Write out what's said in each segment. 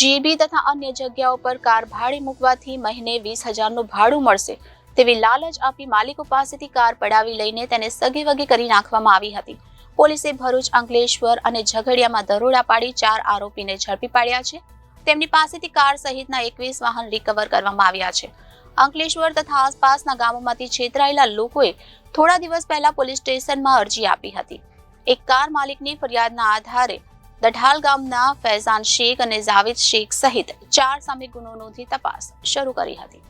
GB તથા અન્ય જગ્યાઓ પર કાર ભાડે મૂકવાથી મહિને 20,000નું ભાડું મળશે તેવી લાલચ આપી માલિકો પાસેથી કાર પડાવી લઈને તેને સગીવગી કરી નાખવામાં આવી હતી. પોલીસે ભરૂચ, અંકલેશ્વર અને ઝઘડિયામાં દરોડા પાડી 4 આરોપીને ઝડપી પાડ્યા છે. તેમની પાસેથી કાર સહિતના 21 વાહન રિકવર કરવામાં આવ્યા છે. અંકલેશ્વર તથા આસપાસના ગામોમાંથી છેતરાયેલા લોકોએ થોડા દિવસ પહેલા પોલીસ સ્ટેશનમાં અરજી આપી હતી. એક કાર માલિકની ફરિયાદના આધારે દઢાલ ગામના ફૈઝાન શેખ અને જાવેદ શેખ સહિત 4 સામે ગુનો નોંધી તપાસ શરૂ કરી હતી.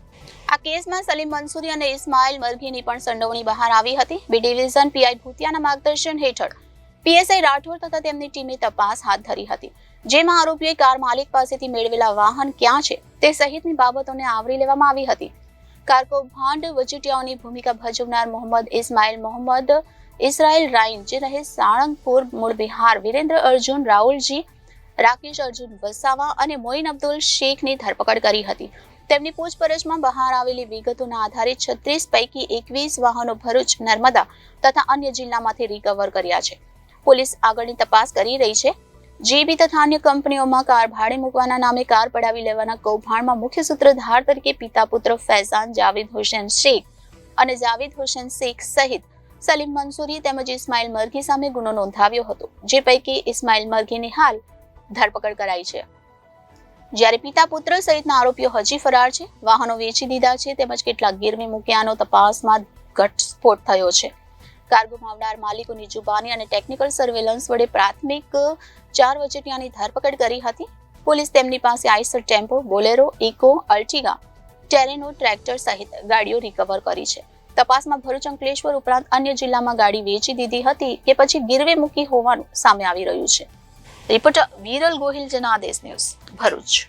આ કેસમાં સલીમ મંસૂરી અને ઇસ્માઇલ મરઘીની પણ સંડોવણી બહાર આવી હતી. બી ડિવિઝન પીઆઈ ભૂતિયાના માર્ગદર્શન હેઠળ પીએસઆઈ રાઠોડ તથા તેમની ટીમે તપાસ હાથ ધરી હતી, જેમાં આરોપીઓએ કાર માલિક પાસેથી મેળવેલા વાહન ક્યાં છે તે સહિતની બાબતોને આવરી લેવામાં આવી હતી. કાર કૌભાંડ વચેટિયાઓની ભૂમિકા ભજવનાર મોહમ્મદ ઇસ્માઇલ મોહમ્મદ ઇસરાઇલ રાઈન, જે રહે સાળંગપુર, મૂળ બિહાર, વિરેન્દ્ર અર્જુન રાઉલજી, રાકેશ અર્જુન વસાવા અને મોઇન અબ્દુલ શેખની ધરપકડ કરી હતી. તેમની પૂછપરછમાં બહાર આવેલી વિગતોના આધારે 36 પૈકી 21 વાહનો ભરૂચ, નર્મદા તથા અન્ય જિલ્લામાંથી રિકવર કર્યા છે. પોલીસ આગળની તપાસ કરી રહી છે. જીબી તથા અન્ય કંપનીઓમાં કાર ભાડે મૂકવાના નામે કાર પડાવી લેવાના કૌભાંડમાં મુખ્ય સૂત્રધાર તરીકે પિતા પુત્ર ફૈઝાન જાવેદ હુસેન શેખ અને જાવેદ હુસેન શેખ સહિત સલીમ મંસૂરી તેમજ ઇસ્માઇલ મરઘી સામે ગુનો નોંધાવ્યો હતો, જે પૈકી ઇસ્માઇલ મરઘીની હાલ ધરપકડ કરાઈ છે, જ્યારે પિતા પુત્ર સહિતના આરોપીઓ હજી ફરાર છે. વાહનો વેચી દીધા છે તેમજ કેટલાક ગીરવે મૂક્યાનો તપાસમાં ઘટસ્ફોટ થયો છે. કાર ગુમાવનાર માલિકોની જુબાની અને ટેકનિકલ સર્વેલન્સ વડે પ્રાથમિક 4 વચેટિયાની ધરપકડ કરી હતી. પોલીસ તેમની પાસે Eicher tempo, Bolero, Eeco, Ertiga, Terrano, tractor સહિત ગાડીઓ રિકવર કરી છે. તપાસમાં ભરૂચ, અંકલેશ્વર ઉપરાંત અન્ય જિલ્લામાં ગાડી વેચી દીધી હતી કે પછી ગીરવે મૂકી હોવાનું સામે આવી રહ્યું છે. Reporter Viral Gohil, Janadesh news, Bharuch.